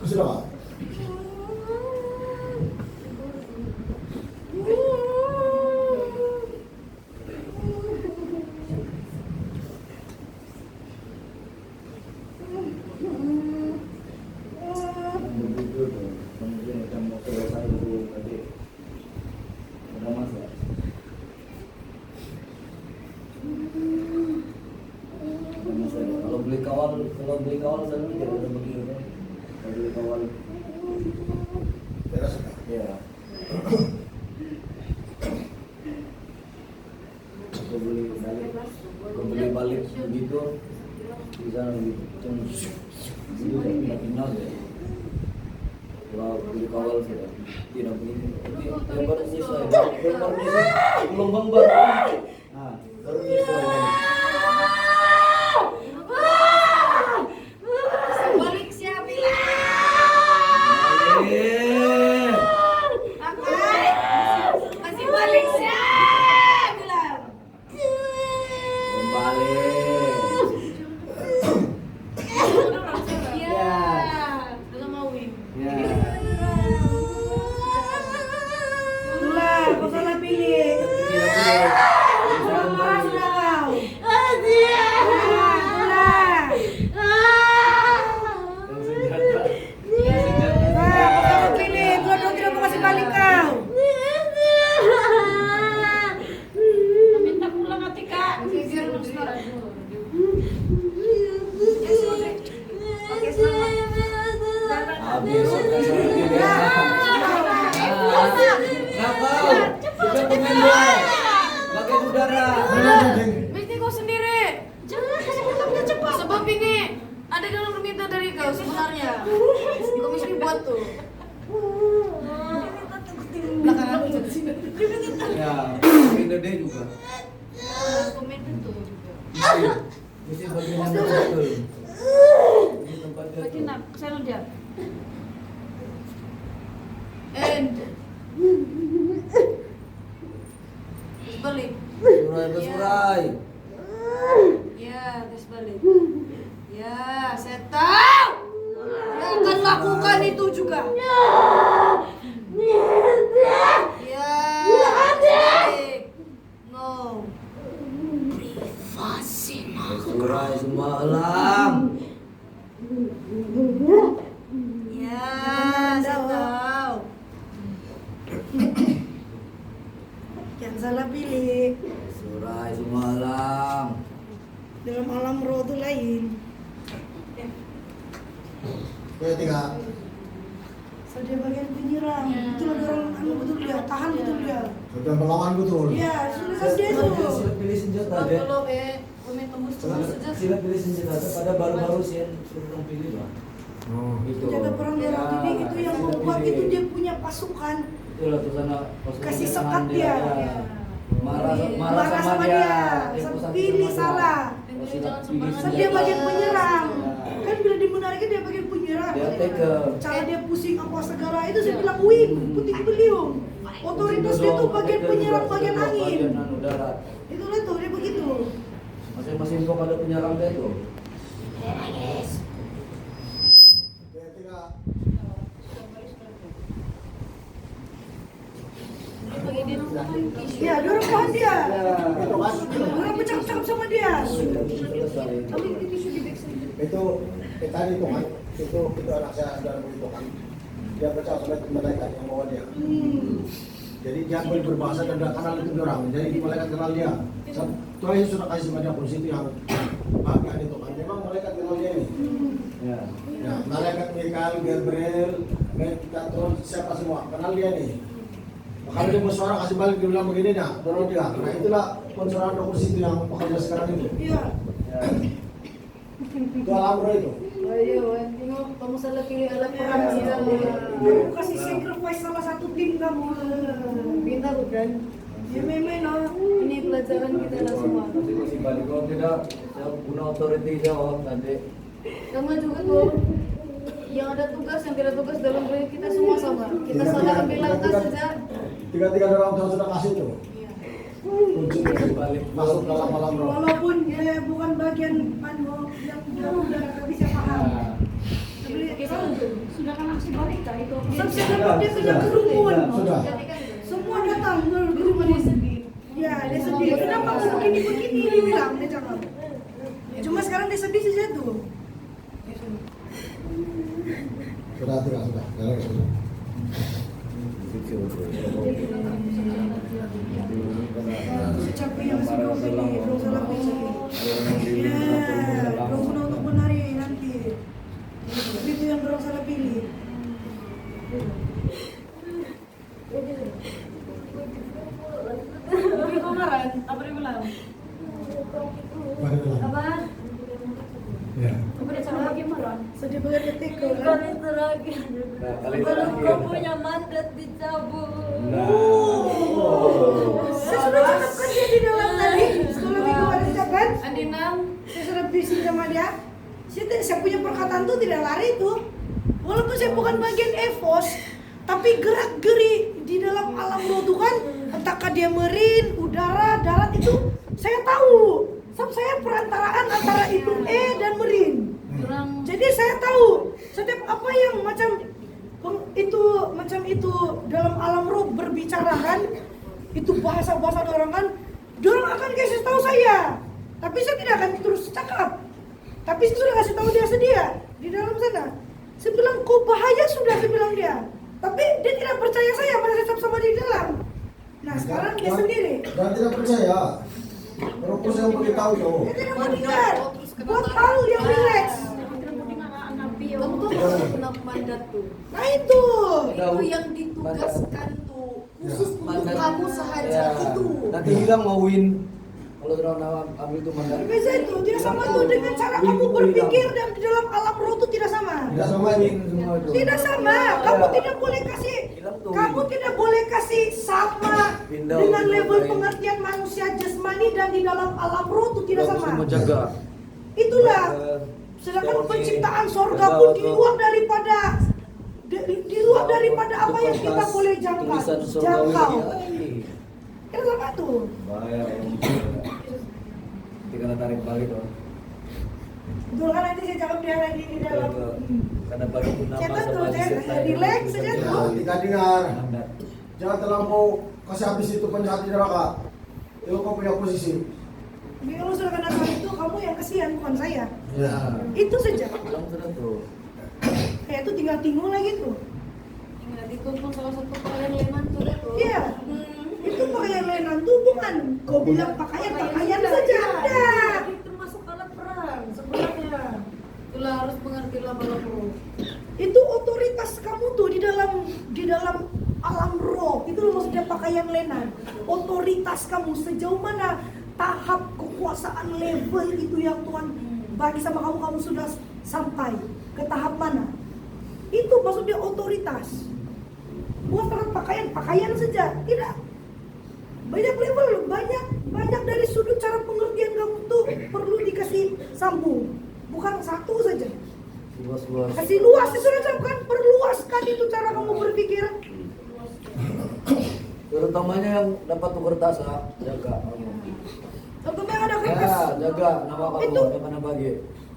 [SPEAKER 1] Sudah pak?
[SPEAKER 4] Kalau beli kawal sana tidak ada begini kan? Kalau beli kawal,
[SPEAKER 1] Tidak sudah.
[SPEAKER 4] ya. Kalau beli balik begitu, bisa gitu. Itu tidak kenal ya. Kalau beli kawal sudah tidak begini. Yang baru sesuai, baru sesuai, gelombang baru. Nah, baru sesuai.
[SPEAKER 2] Balik siapa bilang? Masih balik siapa bilang? Iya. Belum mau win.
[SPEAKER 5] Itulah, kau salah pilih. Sudah marah sudah kau. Kau pilih, dua-dua tidak mau kasih balik kau.
[SPEAKER 2] Minta pulang Atika. Biar lu sekarang. Oke, selamat.
[SPEAKER 4] Habis pakai udara.
[SPEAKER 2] Mesti kau sendiri. Jangan kasih punya cepat. Sebab ini ada yang meminta dari kau sebenarnya. Kau mesti buat tuh. Belakangan itu di sini.
[SPEAKER 4] Ya, ini deh juga.
[SPEAKER 2] Komen itu juga.
[SPEAKER 4] Mesti bagian yang betul. Ini tempatnya
[SPEAKER 2] Bagi
[SPEAKER 4] tuh.
[SPEAKER 2] nak, saya dia. And balik.
[SPEAKER 4] Surai bersurai.
[SPEAKER 2] Ya, tes balik. Ya, saya tahu. Dia akan lakukan itu juga. Ya, balik. No. Privasi.
[SPEAKER 4] Bersurai semua alam.
[SPEAKER 2] Ya, saya tahu.
[SPEAKER 5] Yang salah pilih.
[SPEAKER 4] Bersurai semua alam.
[SPEAKER 5] Dalam alam roh itu lain.
[SPEAKER 1] Oke, tiga.
[SPEAKER 5] Saja bagian penyerang. Itulah orang anu betul dia, tahan betul dia.
[SPEAKER 1] Sudah melawan betul.
[SPEAKER 5] Iya, sudah saja itu.
[SPEAKER 4] Sila pilih senjata deh.
[SPEAKER 2] Kalau komen tembus tembus saja.
[SPEAKER 4] Sila pilih senjata pada baru-baru sih suruh pilih lah.
[SPEAKER 1] Oh.
[SPEAKER 4] Gitu.
[SPEAKER 5] Jaga perang daerah ini itu yang
[SPEAKER 4] sila
[SPEAKER 5] membuat
[SPEAKER 4] pilih.
[SPEAKER 5] itu dia punya pasukan.
[SPEAKER 4] Itulah tuh sana pasukan
[SPEAKER 5] Kasih
[SPEAKER 4] tangan
[SPEAKER 5] sekat dia.
[SPEAKER 4] Marah sama dia.
[SPEAKER 5] Pilih salah. Dia bagian penyerang. Kan bila dimenarkan dia bagian penyerang.
[SPEAKER 4] Dia take
[SPEAKER 5] Cara dia pusing apa segala itu saya bilang win, puting beliung. Otoritas dia tuh bagian penyerang, bagian angin.
[SPEAKER 4] bagian anu darat.
[SPEAKER 5] Itulah tuh dia begitu.
[SPEAKER 4] Masing-masing kok ada penyerang dia tuh.
[SPEAKER 1] Oke, tiga.
[SPEAKER 5] Ya, dorong tahan dia.
[SPEAKER 1] Itu kan.
[SPEAKER 5] Dorong bercakap-cakap sama dia.
[SPEAKER 4] Selesai.
[SPEAKER 1] Itu tadi itu kan. Itu anak saya dalam itu kan. Dia percaya sama malaikat yang bawa dia. Jadi dia boleh berbahasa dan dia kenal itu orang. Jadi malaikat kenal dia. Tuhan Yesus sudah kasih sama dia polisi itu yang bagian itu kan. Memang malaikat kenal dia ini.
[SPEAKER 4] Ya.
[SPEAKER 1] Ya, malaikat Mikael, Gabriel, Metatron, siapa semua kenal dia nih. Kalau dia mau suara kasih balik dia bilang begini dah, dorong dia. Nah itulah pencerahan roh kudus itu yang pekerja sekarang itu.
[SPEAKER 5] Iya.
[SPEAKER 4] Ya.
[SPEAKER 1] Itu alam roh itu.
[SPEAKER 2] Ayo, tengok kamu salah pilih alat perang sih.
[SPEAKER 5] Kamu kasih sacrifice salah satu tim kamu.
[SPEAKER 2] Pintar bukan?
[SPEAKER 5] Ya memang no.
[SPEAKER 2] Ini pelajaran kita lah semua.
[SPEAKER 4] Nanti masih balik. Kalau tidak, saya guna authority jawab nanti.
[SPEAKER 2] Sama juga tuh. Yang ada tugas, yang tidak tugas dalam proyek kita semua sama. Kita salah ambil langkah saja.
[SPEAKER 1] Tiga-tiga orang Tuhan sudah kasih tuh.
[SPEAKER 2] Iya.
[SPEAKER 1] Kunci balik masuk dalam alam roh.
[SPEAKER 5] Walaupun dia bukan bagian anu yang udah nggak bisa paham.
[SPEAKER 2] Sudah kan aksi balik tak itu?
[SPEAKER 5] Sampai dia sudah kerumun.
[SPEAKER 1] Sudah.
[SPEAKER 5] Semua datang kerumun dia sedih. Ya dia sedih. Kenapa kamu begini dia bilang dia cakap. Cuma sekarang dia sedih saja tuh.
[SPEAKER 1] Sudah. Sekarang sudah.
[SPEAKER 5] Capek yang sudah pilih, belum salah pilih. Ya, belum guna untuk menari nanti. Itu yang belum salah pilih.
[SPEAKER 2] Tapi kemarin, apa dia bilang?
[SPEAKER 1] Bagaimana?
[SPEAKER 2] Apa?
[SPEAKER 1] Ya.
[SPEAKER 2] Apa dia cara bagaimana?
[SPEAKER 5] Sedih banget detik
[SPEAKER 6] Bukan
[SPEAKER 5] kan.
[SPEAKER 6] itu lagi.
[SPEAKER 4] kali
[SPEAKER 6] Belum
[SPEAKER 4] terakhir.
[SPEAKER 6] kau punya mandat dicabut.
[SPEAKER 5] Saya sudah cakapkan dia di dalam tadi. Sekolah minggu ada cakapkan.
[SPEAKER 2] Andinam,
[SPEAKER 5] Saya sudah bising sama dia. Saya punya perkataan tuh tidak lari tuh. Walaupun saya bukan bagian EVOS, tapi gerak-geri di dalam alam roh tuh kan. Entahkah dia merin, udara, darat itu saya tahu. Saya perantaraan antara itu dan merin.
[SPEAKER 2] kurang
[SPEAKER 5] Jadi saya tahu setiap apa yang macam itu dalam alam roh berbicara kan, itu bahasa-bahasa orang kan, dorang akan kasih tahu saya. Tapi saya tidak akan terus cakap. Tapi saya sudah kasih tahu dia sedia di dalam sana. Saya bilang kok bahaya sudah, saya bilang dia. Tapi dia tidak percaya saya, masih tetap sama di dalam. Nah sekarang dia sendiri.
[SPEAKER 1] Dan tidak percaya. Roh Kudus yang beritahu tuh.
[SPEAKER 5] Dia tidak mau dengar. Buat hal yang relax.
[SPEAKER 2] kamu tuh harus kena mandat tuh.
[SPEAKER 5] Nah itu.
[SPEAKER 2] Itu yang ditugaskan tuh khusus untuk
[SPEAKER 4] Mandat.
[SPEAKER 2] kamu saja
[SPEAKER 4] Ya.
[SPEAKER 2] itu.
[SPEAKER 4] Nanti bilang mau win. Kalau orang ambil itu mandat.
[SPEAKER 5] Biasa itu tidak sama tuh dengan cara kamu berpikir dan di dalam alam roh itu tidak sama.
[SPEAKER 1] Tidak sama ini.
[SPEAKER 4] Semua itu.
[SPEAKER 5] Tidak sama. Kamu tidak boleh kasih.
[SPEAKER 4] Bilang tuh.
[SPEAKER 5] Kamu tidak boleh kasih sama
[SPEAKER 4] Pindah
[SPEAKER 5] dengan
[SPEAKER 4] untuk
[SPEAKER 5] level
[SPEAKER 4] lain.
[SPEAKER 5] pengertian manusia jasmani dan di dalam alam roh itu tidak
[SPEAKER 4] Semua
[SPEAKER 5] sama.
[SPEAKER 4] jaga.
[SPEAKER 5] Itulah. Sedangkan penciptaan sorga pun di luar daripada di luar daripada apa yang kita boleh jangkau. Kita sama tuh.
[SPEAKER 4] Bahaya. Nanti kena tarik balik loh.
[SPEAKER 5] Betul kan nanti saya cakap dia lagi di dalam.
[SPEAKER 4] Karena balik pun nama
[SPEAKER 5] Saya tahu,
[SPEAKER 4] sama
[SPEAKER 5] saya
[SPEAKER 4] riset
[SPEAKER 5] relax saja
[SPEAKER 1] Ya,
[SPEAKER 5] tuh.
[SPEAKER 1] kita dengar.
[SPEAKER 4] mandat.
[SPEAKER 1] Jangan terlampau kasih habis itu penjahat di neraka. Itu kau punya posisi.
[SPEAKER 5] Tapi kalau sudah kena hal itu, kamu yang kesian bukan saya.
[SPEAKER 1] Ya.
[SPEAKER 5] Itu saja.
[SPEAKER 4] Bilang sudah tuh.
[SPEAKER 5] Kayak itu tinggal tinggal lagi tuh.
[SPEAKER 2] Ingat itu pun salah satu pakaian leman tuh.
[SPEAKER 5] Iya. Itu pakaian lenan tuh bukan. Kau bilang pakaian saja ada.
[SPEAKER 2] Itu termasuk alat perang sebenarnya. Itulah harus mengertilah balap roh.
[SPEAKER 5] Itu otoritas kamu tuh di dalam alam roh. Itu loh maksudnya pakaian lenan. Otoritas kamu sejauh mana tahap kekuasaan level itu yang Tuhan bagi sama kamu sudah sampai ke tahap mana? Itu maksudnya otoritas. Bukan terhadap pakaian saja, tidak. Banyak level, banyak dari sudut cara pengertian kamu tuh perlu dikasih sambung. Bukan satu saja.
[SPEAKER 4] Luas-luas.
[SPEAKER 5] Kasih luas, saya sudah kan perluaskan itu cara kamu berpikir.
[SPEAKER 4] Terutamanya yang dapat tukar tasa, jaga kamu.
[SPEAKER 5] Contohnya yang ada kertas.
[SPEAKER 4] Ya, jaga nama kamu,
[SPEAKER 5] Itu-
[SPEAKER 4] ada mana bagi.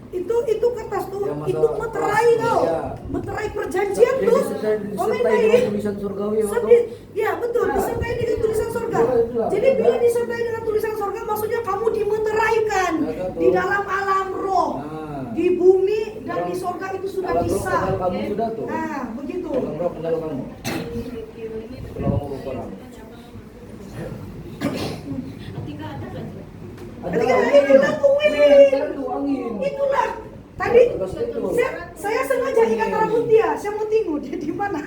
[SPEAKER 5] Itu kertas tuh,
[SPEAKER 4] Yang masalah
[SPEAKER 5] itu meterai
[SPEAKER 4] kelas,
[SPEAKER 5] tau,
[SPEAKER 4] ya.
[SPEAKER 5] meterai perjanjian
[SPEAKER 4] Jadi
[SPEAKER 5] tuh.
[SPEAKER 4] disertai
[SPEAKER 5] Komentai.
[SPEAKER 4] dengan tulisan surgawi atau
[SPEAKER 5] Ya betul, disertai dengan tulisan surga.
[SPEAKER 4] Ya, itulah.
[SPEAKER 5] Jadi bila disertai dengan tulisan surga, maksudnya kamu dimeteraikan
[SPEAKER 4] Ya, betul.
[SPEAKER 5] di dalam alam roh,
[SPEAKER 4] Nah.
[SPEAKER 5] di bumi dan di surga itu sudah
[SPEAKER 4] Alam roh
[SPEAKER 5] bisa.
[SPEAKER 4] kenal kamu sudah tuh.
[SPEAKER 5] Nah, begitu.
[SPEAKER 4] Alam roh kenal kamu. Kalau kamu berperang.
[SPEAKER 5] Ketika ada tuh
[SPEAKER 4] angin.
[SPEAKER 5] itulah. Tadi
[SPEAKER 4] Tugas itu.
[SPEAKER 5] saya sengaja ikat rambut dia, saya mau tengok dia di mana.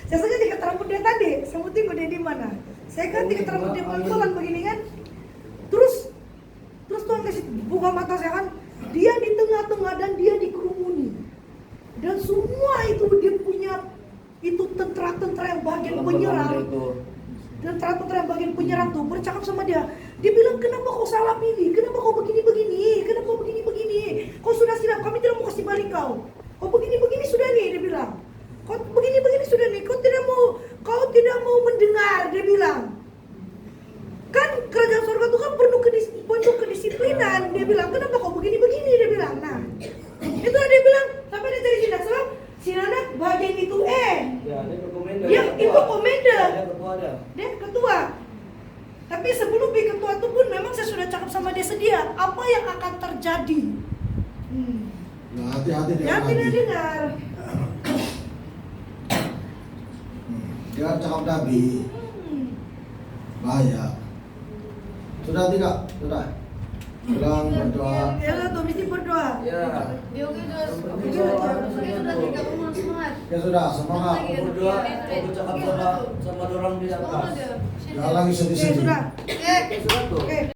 [SPEAKER 5] Saya sengaja ikat rambut dia tadi, saya mau tengok dia di mana. Saya kan ikat rambut dia pelan-pelan begini kan. Terus Tuhan kasih buka mata saya kan, dia di tengah-tengah dan dia dikerumuni. Dan semua itu dia punya itu tentara-tentara yang bagian penyerang. Tentara-tentara yang bagian penyerang tuh bercakap sama dia. Dia bilang, kenapa kau salah pilih? Kenapa kau begini-begini? Kenapa begini-begini? Kau sudah siap, kami tidak mau kasih balik kau. Kau begini-begini sudah nih, dia bilang. Kau begini-begini sudah nih, kau tidak mau mendengar, dia bilang. Kan kerajaan surga itu kan penuh kedisiplinan, dia bilang. Kenapa kau begini-begini, dia bilang. Nah, itulah dia bilang, sampai dia cari Sindak sebab Sindak bagian itu dia itu komandan. Dia ketua. Tapi sebelum dia ketua itu pun memang saya sudah cakap sama dia sedia apa yang akan terjadi.
[SPEAKER 1] Nah, hati-hati dengan
[SPEAKER 5] Ya tidak
[SPEAKER 1] Nabi.
[SPEAKER 5] dengar.
[SPEAKER 1] Dia cakap Nabi. Bahaya. Sudah tidak? Sudah. Pulang berdoa.
[SPEAKER 5] Ya tuh mesti berdoa.
[SPEAKER 4] Ya.
[SPEAKER 6] Yogi sudah tidak mau semangat.
[SPEAKER 1] Ya sudah, semangat.
[SPEAKER 4] Berdoa, aku cakap sama orang di atas.
[SPEAKER 1] Jangan lagi
[SPEAKER 5] Oke
[SPEAKER 1] sedih-sedih.
[SPEAKER 5] sudah.
[SPEAKER 4] Sudah tuh.
[SPEAKER 5] Oke.